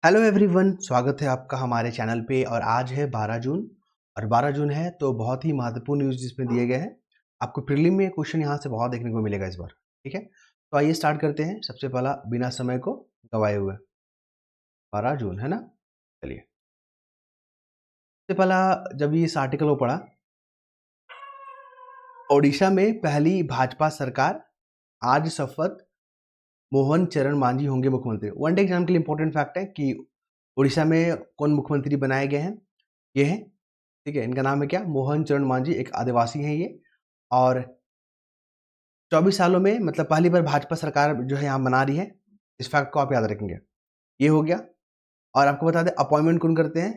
Hello everyone, स्वागत है आपका हमारे चैनल पे। और आज है 12 जून और 12 जून है तो बहुत ही महत्वपूर्ण न्यूज़ जिसमें दिए गए हैं। आपको प्रीलिम में क्वेश्चन यहाँ से बहुत देखने को मिलेगा इस बार। ठीक है, तो आइए स्टार्ट करते हैं। सबसे पहला, बिना समय को गवाए हुए, 12 जून है ना। चलिए, सबसे पहला जब ये इस आर्टिकल को पढ़ा, ओडिशा में पहली भाजपा सरकार, आज शपथ, मोहन चरण मांझी होंगे मुख्यमंत्री। वन डे एग्जाम के लिए इंपॉर्टेंट फैक्ट है कि उड़ीसा में कौन मुख्यमंत्री बनाए गए हैं, ये है। ठीक है, इनका नाम है क्या? मोहन चरण मांझी, एक आदिवासी हैं ये। और 24 सालों में मतलब पहली बार भाजपा सरकार जो है यहाँ बना रही है। इस फैक्ट को आप याद रखेंगे। ये हो गया। और आपको बता दें, अपॉइंटमेंट कौन करते हैं?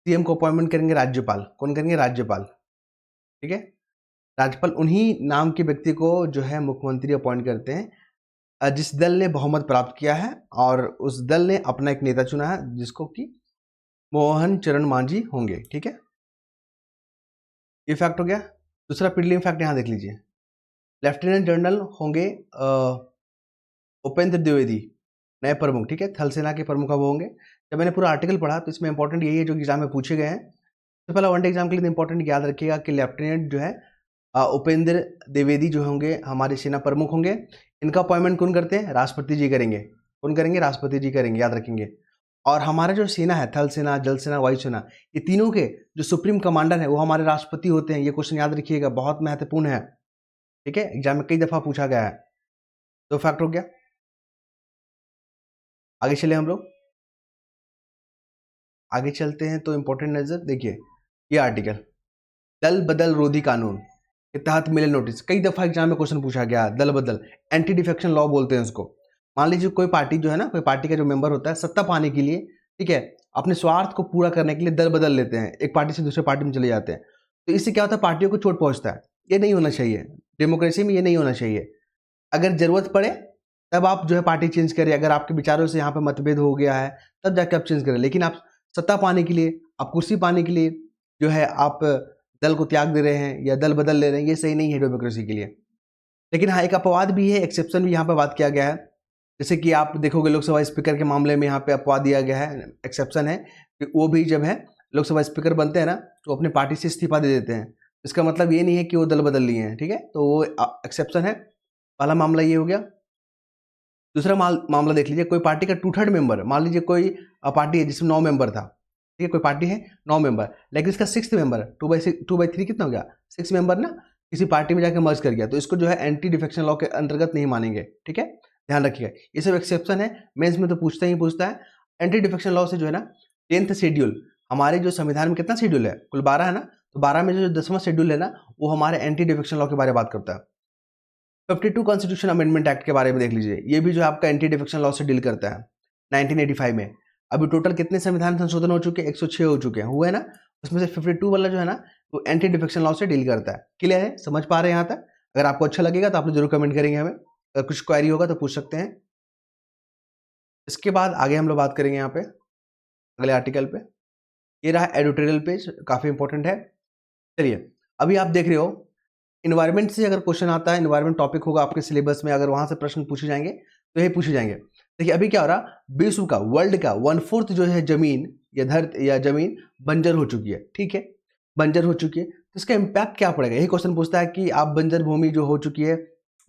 सीएम को अपॉइंटमेंट करेंगे राज्यपाल। कौन करेंगे? राज्यपाल। ठीक है, राज्यपाल उन्हीं नाम के व्यक्ति को जो है मुख्यमंत्री अपॉइंट करते हैं जिस दल ने बहुमत प्राप्त किया है, और उस दल ने अपना एक नेता चुना है जिसको कि मोहन चरण मांझी होंगे। ठीक है, ये फैक्ट हो गया। दूसरा प्रीलिम फैक्ट यहाँ देख लीजिए। लेफ्टिनेंट जनरल होंगे उपेंद्र द्विवेदी, नए प्रमुख। ठीक है, थल सेना के प्रमुख अब होंगे। जब मैंने पूरा आर्टिकल पढ़ा तो इसमें इंपॉर्टेंट यही है जो एग्जाम में पूछे गए हैं। सबसे पहला वनडे एग्जाम के लिए इंपॉर्टेंट याद रखिएगा कि लेफ्टिनेंट जो है उपेंद्र द्विवेदी जो होंगे हमारे सेना प्रमुख होंगे। इनका अपॉइंटमेंट कौन करते हैं? राष्ट्रपति जी करेंगे। कौन करेंगे? राष्ट्रपति जी करेंगे, याद रखेंगे। और हमारा जो सेना है, थल सेना, जल सेना, वायु सेना, ये तीनों के जो सुप्रीम कमांडर है वो हमारे राष्ट्रपति होते हैं। ये क्वेश्चन याद रखिएगा, बहुत महत्वपूर्ण है। ठीक है, एग्जाम में कई दफा पूछा गया है। दो फैक्ट हो गया। आगे चले हम लोग, आगे चलते हैं तो इंपॉर्टेंट नजर देखिए, ये आर्टिकल, दल बदल रोधी कानून के तहत मिले नोटिस। कई दफा एग्जाम में क्वेश्चन पूछा गया, दल बदल, एंटी डिफेक्शन लॉ बोलते हैं उसको। मान लीजिए कोई पार्टी जो है ना, कोई पार्टी का जो मेंबर होता है, सत्ता पाने के लिए, ठीक है, अपने स्वार्थ को पूरा करने के लिए दल बदल लेते हैं, एक पार्टी से दूसरे पार्टी में चले जाते हैं। तो इससे क्या होता है? पार्टियों को चोट पहुंचता है। ये नहीं होना चाहिए, डेमोक्रेसी में ये नहीं होना चाहिए। अगर जरूरत पड़े तब आप जो है पार्टी चेंज करें। अगर आपके विचारों से यहाँ पे मतभेद हो गया है तब जाके आप चेंज करें। लेकिन आप सत्ता पाने के लिए, आप कुर्सी पाने के लिए जो है आप दल को त्याग दे रहे हैं या दल बदल ले रहे हैं, ये सही नहीं है डेमोक्रेसी के लिए। लेकिन हाँ, एक अपवाद भी है, एक्सेप्शन भी यहाँ पे बात किया गया है। जैसे कि आप देखोगे लोकसभा स्पीकर के मामले में यहाँ पे अपवाद दिया गया है, एक्सेप्शन है कि वो भी जब है लोकसभा स्पीकर बनते हैं ना तो अपनी पार्टी से इस्तीफा दे देते हैं। इसका मतलब ये नहीं है कि वो दल बदल लिए हैं। ठीक है, तो वो एक्सेप्शन है। पहला मामला ये हो गया। दूसरा मामला देख लीजिए, कोई पार्टी का 2/3 मेंबर, मान लीजिए कोई पार्टी है जिसमें 9 मेंबर था। ठीक है, कोई पार्टी है 9 मेंबर, लेकिन इसका 6th मेंबर 2/3 कितना हो गया? 6 मेंबर ना किसी पार्टी में जाकर मर्ज कर गया, तो इसको जो है एंटी डिफेक्शन लॉ के अंतर्गत नहीं मानेंगे। ठीक है, ध्यान रखिएगा, ये सब एक्सेप्शन है। मेंस में तो पूछता ही पूछता है। एंटी डिफेक्शन लॉ से जो है ना, 10th शेड्यूल, हमारे जो संविधान में कितना शेड्यूल है? कुल 12 है ना, तो 12 में जो 10वां शेड्यूल है ना, वो हमारे एंटी डिफेक्शन लॉ के बारे में बात करता है। 52 कॉन्स्टिट्यूशन अमेंडमेंट एक्ट के बारे में देख लीजिए, ये भी जो है आपका एंटी डिफेक्शन लॉ से डील करता है। 1985 में अभी टोटल कितने संविधान संशोधन हो चुके हैं? 106 हो चुके हैं, हुए ना। उसमें से 52 वाला जो है ना, वो एंटी डिफेक्शन लॉ से डील करता है। क्लियर है? समझ पा रहे हैं यहाँ तक? अगर आपको अच्छा लगेगा तो आप लोग जरूर कमेंट करेंगे हमें। अगर कुछ क्वेरी होगा तो पूछ सकते हैं। इसके बाद आगे हम लोग बात करेंगे यहाँ पे अगले आर्टिकल पे। ये रहा एडिटोरियल पेज, काफी इंपॉर्टेंट है। चलिए, अभी आप देख रहे हो इन्वायरमेंट से अगर क्वेश्चन आता है, इन्वायरमेंट टॉपिक होगा आपके सिलेबस में, अगर वहां से प्रश्न पूछे जाएंगे तो ये पूछे जाएंगे। देखिए अभी क्या हो रहा, विश्व का, वर्ल्ड का 1/4 जो है जमीन या धरती या जमीन बंजर हो चुकी है। ठीक है, बंजर हो चुकी है, तो इसका इम्पैक्ट क्या पड़ेगा? यही क्वेश्चन पूछता है कि आप बंजर भूमि जो हो चुकी है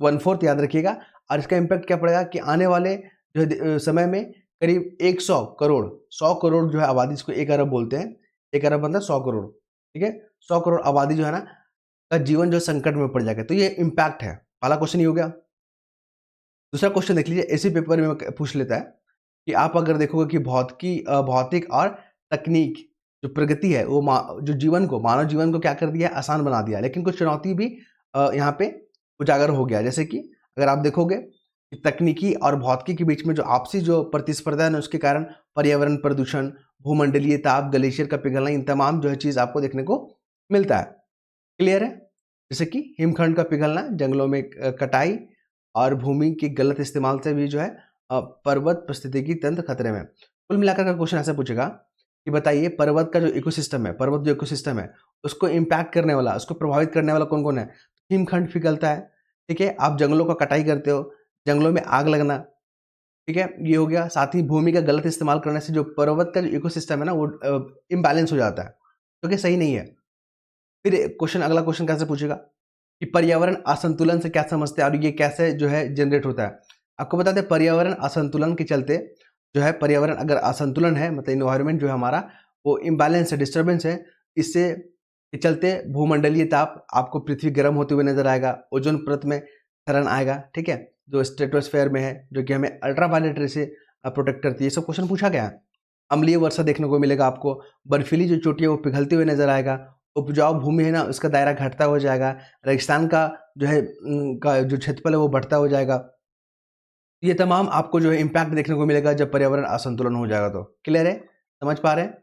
1/4, याद रखिएगा। और इसका इम्पैक्ट क्या पड़ेगा कि आने वाले जो है समय में करीब 100 करोड़, 100 करोड़ जो है आबादी, इसको 1 अरब बोलते हैं। 1 अरब मतलब 100 करोड़। ठीक है, 100 करोड़ आबादी जो है ना का जीवन जो संकट में पड़ जाएगा। तो ये इम्पैक्ट है। पहला क्वेश्चन ये हो गया। दूसरा क्वेश्चन देख लीजिए, ऐसे पेपर में पूछ लेता है कि आप अगर देखोगे कि भौतिक और तकनीक जो प्रगति है वो जो जीवन को, मानव जीवन को क्या कर दिया है? आसान बना दिया। लेकिन कुछ चुनौती भी यहाँ पे उजागर हो गया। जैसे कि अगर आप देखोगे कि तकनीकी और भौतिकी के बीच में जो आपसी जो प्रतिस्पर्धा है, उसके कारण पर्यावरण प्रदूषण, भूमंडलीय ताप, ग्लेशियर का पिघलना, इन तमाम जो है चीज आपको देखने को मिलता है। क्लियर है? जैसे कि हिमखंड का पिघलना, जंगलों में कटाई और भूमि के गलत इस्तेमाल से भी जो है पर्वत पारिस्थितिकी तंत्र खतरे में। कुल मिलाकर का क्वेश्चन ऐसा पूछेगा कि बताइए पर्वत का जो इकोसिस्टम है, पर्वत जो इकोसिस्टम है उसको इम्पैक्ट करने वाला, उसको प्रभावित करने वाला कौन कौन है? हिमखंड पिघलता है। ठीक है, आप जंगलों का कटाई करते हो, जंगलों में आग लगना, ठीक है, ये हो गया। साथ ही भूमि का गलत इस्तेमाल करने से जो पर्वत का जो इकोसिस्टम है ना वो इम्बैलेंस हो जाता है, जो कि सही नहीं है। फिर अगला क्वेश्चन कैसे पूछेगा कि पर्यावरण असंतुलन से क्या समझते हैं और ये कैसे जो है जनरेट होता है। आपको बता दें, पर्यावरण असंतुलन के चलते जो है, पर्यावरण अगर असंतुलन है मतलब इन्वायरमेंट जो है हमारा वो इम्बैलेंस है, डिस्टर्बेंस है, इससे के चलते भूमंडलीय ताप आपको पृथ्वी गर्म होते हुए नजर आएगा, ओजोन परत में क्षरण आएगा, ठीक है, जो स्ट्रेटोस्फेयर में है, जो कि हमें अल्ट्रावायलेट रे से प्रोटेक्ट करती है। ये सब क्वेश्चन पूछा गया है। अम्लीय वर्षा देखने को मिलेगा आपको, बर्फीली जो चोटी है वो पिघलते हुए नजर आएगा, उपजाऊ भूमि है ना उसका दायरा घटता हो जाएगा, रेगिस्तान का जो है का जो क्षेत्रफल है वो बढ़ता हो जाएगा। ये तमाम आपको जो है इम्पैक्ट देखने को मिलेगा जब पर्यावरण असंतुलन हो जाएगा। तो क्लियर है, समझ पा रहे हैं?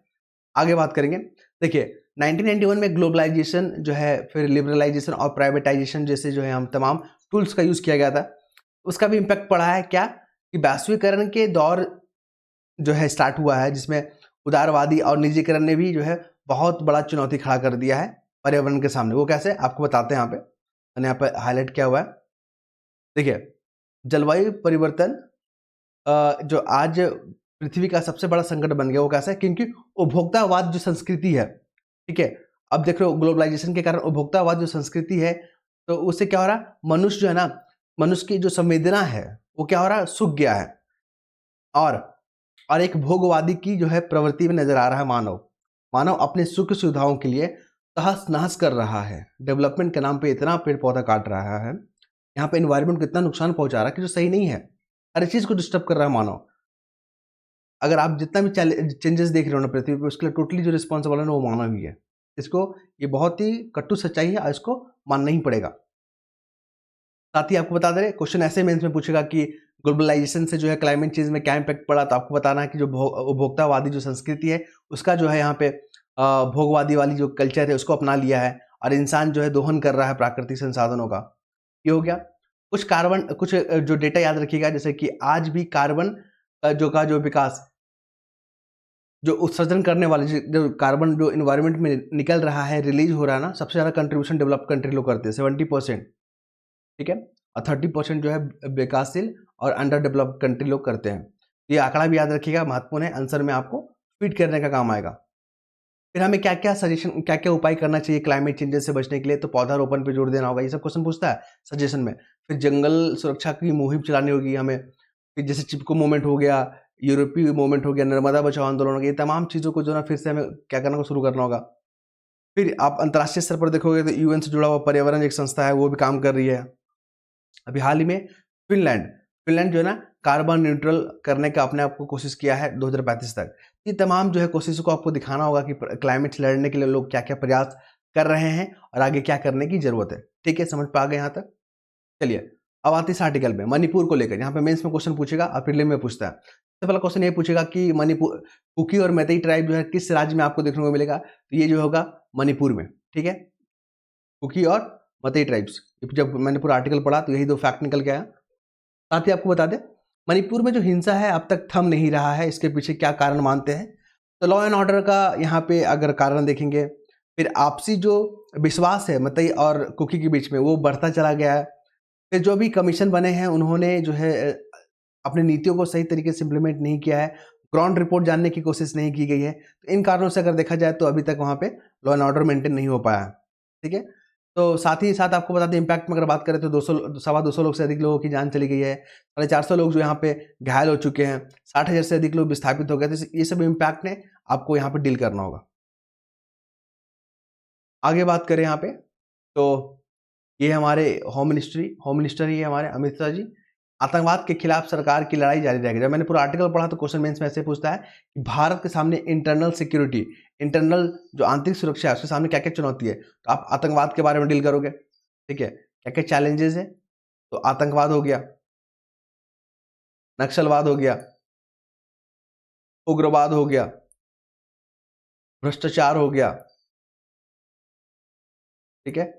आगे बात करेंगे। देखिए 1991 में ग्लोबलाइजेशन जो है, फिर लिबरलाइजेशन और प्राइवेटाइजेशन जैसे जो है हम तमाम टूल्स का यूज किया गया था, उसका भी इम्पैक्ट पड़ा है। क्या कि वैश्वीकरण के दौर जो है स्टार्ट हुआ है, जिसमें उदारवादी और निजीकरण ने भी जो है बहुत बड़ा चुनौती खड़ा कर दिया है पर्यावरण के सामने। वो कैसे, आपको बताते हैं। यहाँ पे मैंने यहाँ पे हाईलाइट किया हुआ है। देखिए जलवायु परिवर्तन जो आज पृथ्वी का सबसे बड़ा संकट बन गया, वो कैसा है, क्योंकि उपभोक्तावाद जो संस्कृति है, ठीक है, अब देख रहे हो ग्लोबलाइजेशन के कारण उपभोक्तावाद जो संस्कृति है, तो उससे क्या हो रहा है, मनुष्य जो है ना, मनुष्य की जो संवेदना है वो क्या हो रहा है, सूख गया है। और एक भोगवादी की जो है प्रवृत्ति में नजर आ रहा है। मानव अपने सुख सुविधाओं के लिए तहस नहस कर रहा है, डेवलपमेंट के नाम पे इतना पेड़ पौधा काट रहा है, यहाँ पे एनवायरमेंट को इतना नुकसान पहुंचा रहा है कि जो सही नहीं है, हर चीज को डिस्टर्ब कर रहा है मानव। अगर आप जितना भी चेंजेस देख रहे हो ना पृथ्वी पे, उसके लिए टोटली जो रिस्पॉन्सिबल है ना वो मानव ही है। इसको, ये बहुत ही कटु सच्चाई है और इसको मानना ही पड़ेगा। साथ ही आपको बता दे रहे, क्वेश्चन ऐसे मेंस में पूछेगा कि ग्लोबलाइजेशन से जो है क्लाइमेट चेंज में क्या इम्पैक्ट पड़ा, तो आपको बताना है कि जो उपभोक्तावादी जो संस्कृति है उसका जो है यहाँ पे भोगवादी वाली जो कल्चर है उसको अपना लिया है, और इंसान जो है दोहन कर रहा है प्राकृतिक संसाधनों का। ये हो गया। कुछ जो डेटा याद रखिएगा, जैसे कि आज भी कार्बन जो विकास, जो उत्सर्जन करने वाले जो कार्बन जो इन्वायरमेंट में निकल रहा है, रिलीज हो रहा है ना, सबसे ज़्यादा कंट्रीब्यूशन डेवलप कंट्री लोग करते हैं, 70%, ठीक है, और 30% जो है विकासशील और अंडर डेवलप्ड कंट्री लोग करते हैं। ये आंकड़ा भी याद रखिएगा, महत्वपूर्ण है, आंसर में आपको फीड करने का काम आएगा। फिर हमें क्या क्या उपाय करना चाहिए क्लाइमेट चेंजेस से बचने के लिए, तो पौधारोपण पे जोर देना होगा, ये सब क्वेश्चन पूछता है सजेशन में। फिर जंगल सुरक्षा की मुहिम चलानी होगी हमें। फिर जैसे चिपको मूवमेंट हो गया, यूरोपीय मूवमेंट हो गया, नर्मदा बचाओ आंदोलन हो गया, ये तमाम चीज़ों को जो ना फिर से हमें क्या करना होगा, शुरू करना होगा। फिर आप अंतर्राष्ट्रीय स्तर पर देखोगे तो यूएन से जुड़ा हुआ पर्यावरण एक संस्था है, वो भी काम कर रही है। अभी हाल ही में फिनलैंड जो है ना कार्बन न्यूट्रल करने का अपने आप को कोशिश किया है 2035 तक। ये तमाम जो है कोशिशों को आपको दिखाना होगा कि क्लाइमेट से लड़ने के लिए लोग क्या क्या प्रयास कर रहे हैं और आगे क्या करने की जरूरत है। ठीक है, समझ पा गए यहाँ तक? चलिए अब आते हैं इस आर्टिकल में मणिपुर को लेकर। यहाँ पे मेंस में क्वेश्चन पूछेगा और प्रीलिम में पूछता है। सबसे पहला क्वेश्चन ये पूछेगा कि मणिपुर, कुकी और मैतेई ट्राइब जो है किस राज्य में आपको देखने को मिलेगा, तो ये जो होगा मणिपुर में। ठीक है, कुकी और मतई ट्राइब्स, जब मैंने पूरा आर्टिकल पढ़ा तो यही दो फैक्ट निकल के आया। साथ ही आपको बता दें, मणिपुर में जो हिंसा है अब तक थम नहीं रहा है, इसके पीछे क्या कारण मानते हैं, तो लॉ एंड ऑर्डर का यहाँ पे अगर कारण देखेंगे, फिर आपसी जो विश्वास है मतई और कुकी के बीच में वो बढ़ता चला गया है। फिर जो भी कमीशन बने हैं उन्होंने जो है अपनी नीतियों को सही तरीके से इम्प्लीमेंट नहीं किया है, ग्राउंड रिपोर्ट जानने की कोशिश नहीं की गई है। तो इन कारणों से अगर देखा जाए तो अभी तक वहाँ पे लॉ एंड ऑर्डर मेंटेन नहीं हो पाया है। ठीक है, तो साथ ही साथ आपको बता दें इम्पैक्ट में अगर बात करें तो 200 लोग से अधिक लोगों की जान चली गई है, 450 लोग जो यहाँ पे घायल हो चुके हैं, 60,000 से अधिक लोग विस्थापित हो गए। तो ये सब इम्पैक्ट ने आपको यहाँ पे डील करना होगा। आगे बात करें यहाँ पे, तो ये हमारे होम मिनिस्टर ही है हमारे अमित शाह जी। आतंकवाद के खिलाफ सरकार की लड़ाई जारी रहेगी। जब मैंने पूरा आर्टिकल पढ़ा तो क्वेश्चन मेंस में ऐसे पूछता है कि भारत के सामने इंटरनल सिक्योरिटी, इंटरनल जो आंतरिक सुरक्षा है उसके सामने क्या क्या चुनौती है, तो आप आतंकवाद के बारे में डील करोगे। ठीक है, क्या क्या चैलेंजेस है, तो आतंकवाद हो गया, नक्सलवाद हो गया, उग्रवाद हो गया, भ्रष्टाचार हो गया। ठीक है,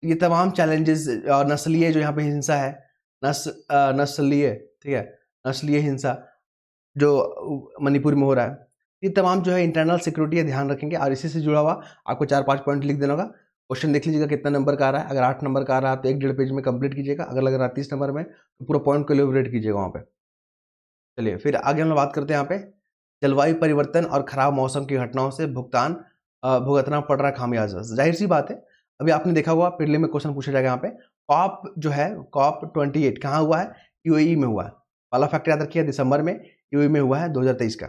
ये तमाम चैलेंजेस और नस्लीय जो यहाँ पे हिंसा है, नस्लीय, ठीक है, नस्लीय हिंसा जो मणिपुर में हो रहा है, ये तमाम जो है इंटरनल सिक्योरिटी है, ध्यान रखेंगे। और इसी से जुड़ा हुआ आपको 4-5 पॉइंट लिख देना होगा। क्वेश्चन देख लीजिएगा कितना नंबर का आ रहा है। अगर 8 नंबर का आ रहा है तो 1 डेढ़ पेज में कंप्लीट कीजिएगा। अगर लग रहा है 30 नंबर में तो पूरा पॉइंट को एलिबरेट कीजिएगा वहाँ पे। चलिए फिर आगे हम लोग बात करते हैं यहाँ पे जलवायु परिवर्तन और खराब मौसम की घटनाओं से भुगतना पड़ रहा खामियाजा। जाहिर सी बात है, अभी आपने देखा होगा पिछले में क्वेश्चन पूछा जाएगा यहाँ पे, कॉप जो है कॉप 28 कहाँ हुआ है? यूएई में हुआ है। पहला फैक्ट याद रखिए, दिसंबर में यूएई में हुआ है 2023 का।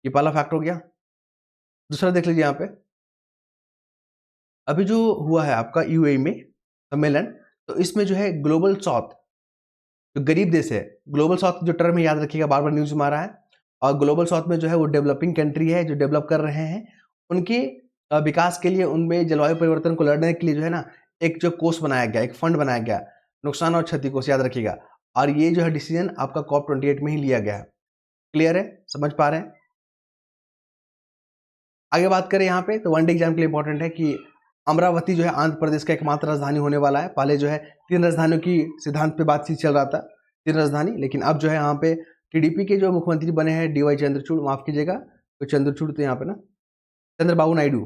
ये पहला फैक्ट हो गया। दूसरा देख लीजिए यहाँ पे, अभी जो हुआ है आपका यूएई में सम्मेलन, तो इसमें जो है ग्लोबल साउथ जो गरीब देश है, ग्लोबल साउथ जो टर्म है याद रखिएगा, बार बार न्यूज में आ रहा है। और ग्लोबल साउथ में जो है वो डेवलपिंग कंट्री है जो डेवलप कर रहे हैं, उनके विकास के लिए, उनमें जलवायु परिवर्तन को लड़ने के लिए जो है ना, एक जो कोष बनाया गया, एक फंड बनाया गया, नुकसान और क्षति कोष, याद रखिएगा। और ये जो है डिसीजन आपका COP 28 में ही लिया गया है। क्लियर है? समझ पा रहे हैं? आगे बात करें यहाँ पे, तो वनडे एग्जाम के लिए इंपॉर्टेंट है कि अमरावती जो है आंध्र प्रदेश का एकमात्र राजधानी होने वाला है। पहले जो है 3 राजधानियों की सिद्धांत पे बातचीत चल रहा था, 3 राजधानी, लेकिन अब जो है यहाँ पे टीडीपी के जो मुख्यमंत्री बने हैं डीवाई चंद्रचूड़, माफ कीजिएगा, तो चंद्रचूड़ तो यहाँ पे ना चंद्रबाबू नायडू,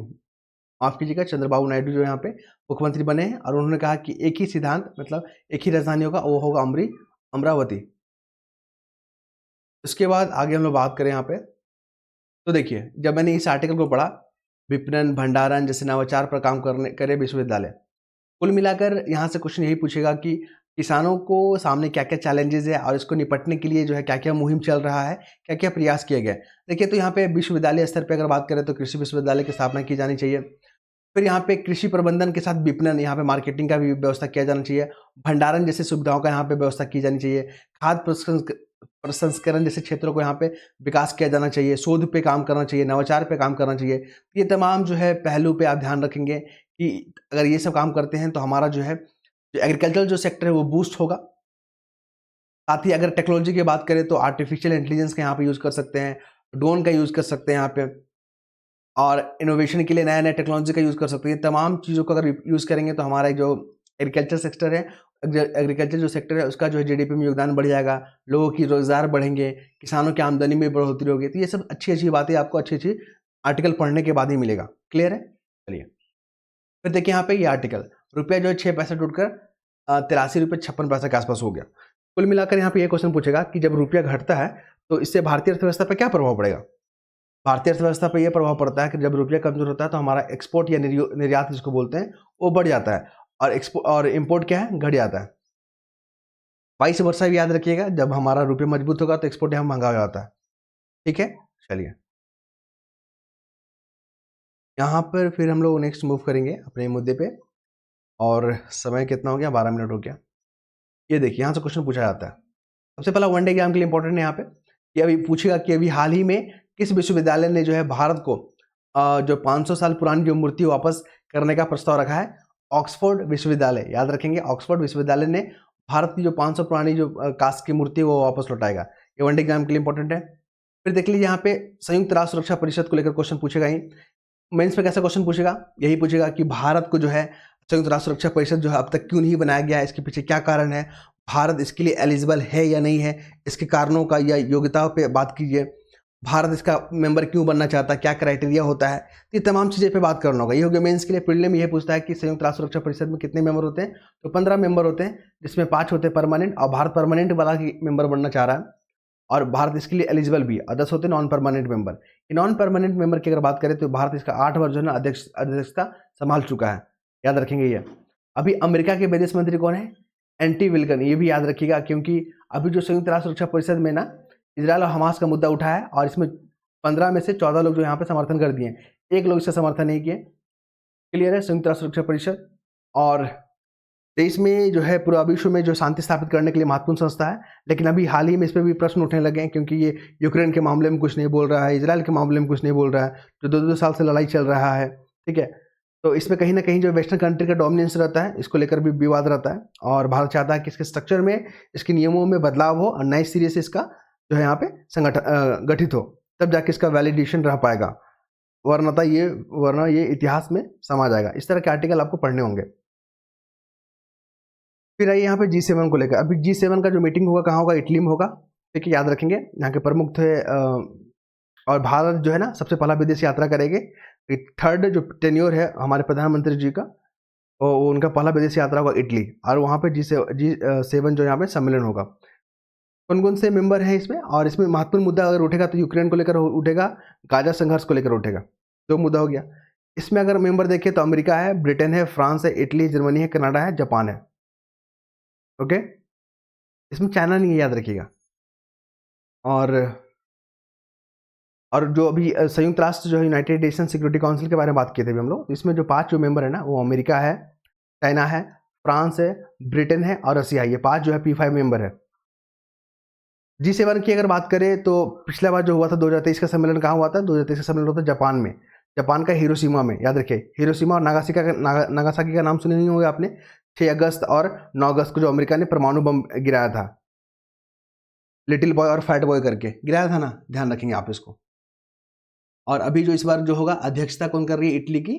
माफ कीजिएगा, चंद्रबाबू नायडू जो यहाँ पे मुख्यमंत्री बने हैं, और उन्होंने कहा कि एक ही सिद्धांत, मतलब एक ही राजधानी होगा, वो होगा अमरावती। उसके बाद आगे हम लोग बात करें यहाँ पे, तो देखिए जब मैंने इस आर्टिकल को पढ़ा, विपणन भंडारण जैसे नवाचार पर काम करे विश्वविद्यालय, कुल मिलाकर यहाँ से क्वेश्चन यही पूछेगा कि किसानों को सामने क्या क्या चैलेंजेस है और इसको निपटने के लिए जो है क्या क्या मुहिम चल रहा है, क्या क्या प्रयास किए गए। देखिए तो यहाँ पे विश्वविद्यालय स्तर पे अगर बात करें तो कृषि विश्वविद्यालय की स्थापना की जानी चाहिए। फिर यहाँ पे कृषि प्रबंधन के साथ विपणन, यहाँ पे मार्केटिंग का भी व्यवस्था किया जाना चाहिए। भंडारण जैसे सुविधाओं का यहाँ पे व्यवस्था की जानी चाहिए। खाद्य प्रसंस्करण जैसे क्षेत्रों को यहाँ पे विकास किया जाना चाहिए। शोध पे काम करना चाहिए, नवाचार पे काम करना चाहिए। ये तमाम जो है पहलू पे आप ध्यान रखेंगे कि अगर ये सब काम करते हैं तो हमारा जो है जो एग्रीकल्चर जो सेक्टर है वो बूस्ट होगा। साथ ही अगर टेक्नोलॉजी की बात करें तो आर्टिफिशियल इंटेलिजेंस का यहाँ पे यूज़ कर सकते हैं, ड्रोन का यूज़ कर सकते हैं यहाँ पे, और इनोवेशन के लिए नया नया टेक्नोलॉजी का यूज़ कर सकते हैं। तमाम चीज़ों को अगर यूज़ करेंगे तो हमारा जो एग्रीकल्चर सेक्टर है, एग्रीकल्चर जो सेक्टर है उसका जो है जीडीपी में योगदान बढ़ जाएगा, लोगों की रोजगार बढ़ेंगे, किसानों की आमदनी में बढ़ोतरी होगी। तो ये सब अच्छी अच्छी बातें आपको अच्छी अच्छी आर्टिकल पढ़ने के बाद ही मिलेगा। क्लियर है? चलिए फिर देखिए यहाँ पे ये आर्टिकल, रुपया जो है 6 पैसे टूटकर 83 रुपये 56 पैसे के आसपास हो गया। कुल मिलाकर यहाँ पे ये क्वेश्चन पूछेगा कि जब रुपया घटता है तो इससे भारतीय अर्थव्यवस्था पर क्या प्रभाव पड़ेगा। भारतीय अर्थव्यवस्था पर यह प्रभाव पड़ता है कि जब रुपया कमजोर होता है तो हमारा एक्सपोर्ट या निर्यात जिसको बोलते हैं वो बढ़ जाता है, और इम्पोर्ट क्या है, घट जाता है। वाइस वर्सा भी याद रखिएगा, जब हमारा रुपया मजबूत होगा तो एक्सपोर्ट यहाँ महंगा हो जाता है। ठीक है, चलिए यहाँ पर फिर हम लोग नेक्स्ट मूव करेंगे अपने मुद्दे पे, और समय कितना हो गया, 12 मिनट हो गया। ये देखिए यहाँ से क्वेश्चन पूछा जाता है। सबसे पहला वनडे एग्जाम के लिए इंपॉर्टेंट है यहाँ पे कि अभी पूछेगा कि अभी हाल ही में किस विश्वविद्यालय ने जो है भारत को जो 500 साल पुरानी जो मूर्ति वापस करने का प्रस्ताव रखा है। ऑक्सफोर्ड विश्वविद्यालय, याद रखेंगे, ऑक्सफोर्ड विश्वविद्यालय ने भारत की जो 500 पुरानी जो कास्ट की मूर्ति है वो वापस लौटाएगा। ये वनडे एग्जाम के लिए इंपॉर्टेंट है। फिर देख लीजिए यहाँ पे संयुक्त राष्ट्र सुरक्षा परिषद को लेकर क्वेश्चन पूछेगा ही। मेंस पे कैसा क्वेश्चन पूछेगा, यही पूछेगा कि भारत को जो है संयुक्त राष्ट्र सुरक्षा परिषद जो है अब तक क्यों नहीं बनाया गया है, इसके पीछे क्या कारण है, भारत इसके लिए एलिजिबल है या नहीं है, इसके कारणों का या योग्यताओं पे बात कीजिए, भारत इसका मेंबर क्यों बनना चाहता है, क्या क्राइटेरिया होता है, तो ये तमाम चीज़ें पे बात करना होगा। ये हो गया मेंस के लिए। प्रीलिम में ये पूछता है कि संयुक्त राष्ट्र सुरक्षा परिषद में कितने मेंबर होते हैं, तो 15 मेंबर होते हैं, जिसमें 5 होते हैं परमानेंट, और भारत परमानेंट वाला ही मेंबर बनना चाह रहा है, और भारत इसके लिए एलिजिबल भी है, और 10 होते हैं non permanent member. Non permanent member की अगर बात करें तो भारत इसका 8 बार जो है ना अध्यक्षता संभाल चुका है, याद रखेंगे ये। अभी अमेरिका के विदेश मंत्री कौन है, एंटी विल्सन, ये भी याद रखिएगा, क्योंकि अभी जो संयुक्त राष्ट्र सुरक्षा परिषद में ना इजरायल और हमास का मुद्दा उठा है, और इसमें 15 में से 14 लोग जो यहाँ पे समर्थन कर दिए, एक लोग इससे समर्थन नहीं किए। क्लियर है? संयुक्त राष्ट्र सुरक्षा परिषद, और देश में जो है पूरा विश्व में जो शांति स्थापित करने के लिए महत्वपूर्ण संस्था है, लेकिन अभी हाल ही में इस पर भी प्रश्न उठने लगे हैं, क्योंकि ये यूक्रेन के मामले में कुछ नहीं बोल रहा है, इजराइल के मामले में कुछ नहीं बोल रहा है, जो 2-2 साल से लड़ाई चल रहा है। ठीक है, तो इसमें कहीं ना कहीं जो वेस्टर्न कंट्री का डोमिनेंस रहता है, इसको लेकर भी विवाद रहता है, और भारत चाहता है कि इसके स्ट्रक्चर में, इसके नियमों में बदलाव हो, और नए सिरे से इसका जो है यहाँ पे संगठन गठित हो, तब जाके इसका वैलिडेशन रह पाएगा, वरना ये इतिहास में समा जाएगा। इस तरह के आर्टिकल आपको पढ़ने होंगे। फिर आइए यहाँ पे G7 को लेकर। अभी G7 का जो मीटिंग होगा कहाँ होगा, इटली में होगा। ठीक है, याद रखेंगे, यहाँ के प्रमुख थे, और भारत जो है ना सबसे पहला विदेश यात्रा करेंगे। थर्ड जो टेन्योर है हमारे प्रधानमंत्री जी का, और उनका पहला विदेश यात्रा होगा इटली, और वहाँ पे G7 जो यहाँ पे सम्मेलन होगा। कौन कौन से मेंबर हैं इसमें, और इसमें महत्वपूर्ण मुद्दा अगर उठेगा तो यूक्रेन को लेकर उठेगा, गाजा संघर्ष को लेकर उठेगा। दो मुद्दा हो गया। इसमें अगर मेंबर देखें तो अमेरिका है, ब्रिटेन है, फ्रांस है, इटली, जर्मनी है, कनाडा है, जापान है। ओके, इसमें चाइना नहीं है, याद रखिएगा। और जो अभी संयुक्त राष्ट्र जो है यूनाइटेड नेशन सिक्योरिटी काउंसिल के बारे में बात किए थे अभी हम लोग, इसमें जो 5 जो मेंबर है ना, वो अमेरिका है, चाइना है, फ्रांस है, ब्रिटेन है और रसिया है। ये 5 जो है P5 मेंबर है। G7 की अगर बात करें तो पिछला बार जो हुआ था 2023 का सम्मेलन कहाँ हुआ था? 2023 का सम्मेलन हुआ था जापान में, जापान का हिरोशिमा में। याद रखिए, हिरोशिमा और नागासाकी का नाम सुने नहीं होंगे आपने। 6 अगस्त और 9 अगस्त को जो अमेरिका ने परमाणु बम गिराया था, लिटिल बॉय और फैट बॉय करके गिराया था ना, ध्यान रखेंगे आप इसको। और अभी जो इस बार जो होगा, अध्यक्षता कौन कर रही है? इटली की।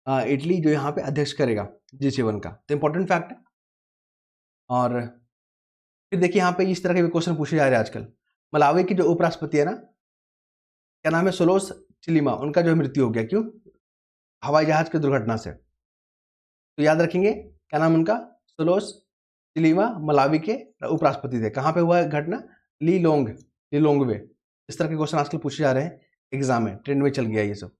इटली जो यहाँ पे अध्यक्ष करेगा G7 का, तो इंपॉर्टेंट फैक्ट है। और फिर देखिए यहाँ पे इस तरह के भी क्वेश्चन पूछे जा रहे हैं आजकल। मलावी की जो उपराष्ट्रपति है ना, क्या नाम है? सोलोस चिलिमा। उनका जो मृत्यु हो गया, क्यों? हवाई जहाज की दुर्घटना से। तो याद रखेंगे, क्या नाम उनका? सोलोस चिलिमा, मलावी के उपराष्ट्रपति थे। कहाँ पे हुआ घटना? लीलोंगवे। इस तरह के क्वेश्चन आजकल पूछे जा रहे हैं एग्जाम में, ट्रेंड में चल गया ये सब।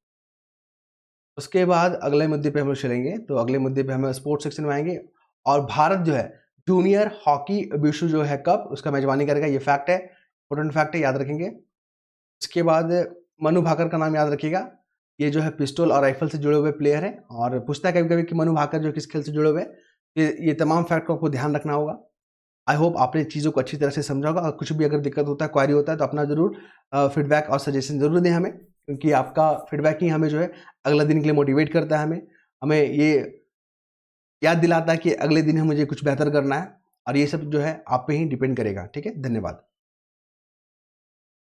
उसके बाद अगले मुद्दे पे हम लोग चलेंगे, तो अगले मुद्दे पे हम स्पोर्ट्स सेक्शन में आएंगे। और भारत जो है जूनियर हॉकी विश्व जो है कप, उसका मेजबानी करेगा। ये फैक्ट है, इंपॉर्टेंट फैक्ट है, याद रखेंगे। इसके बाद मनु भाकर का नाम याद रखिएगा। ये जो है पिस्टल और राइफल से जुड़े हुए प्लेयर हैं, और पूछता है कभी कभी कि मनु भाकर जो किस खेल से जुड़े हुए हैं। ये तमाम फैक्ट को आपको ध्यान रखना होगा। आई होप आपने चीज़ों को अच्छी तरह से समझा होगा। और कुछ भी अगर दिक्कत होता है, क्वारी होता है, तो अपना जरूर फीडबैक और सजेशन जरूर दें हमें, क्योंकि आपका फीडबैक ही हमें जो है अगला दिन के लिए मोटिवेट करता है। हमें ये याद दिलाता है कि अगले दिन मुझे कुछ बेहतर करना है, और ये सब जो है आप पे ही डिपेंड करेगा। ठीक है, धन्यवाद।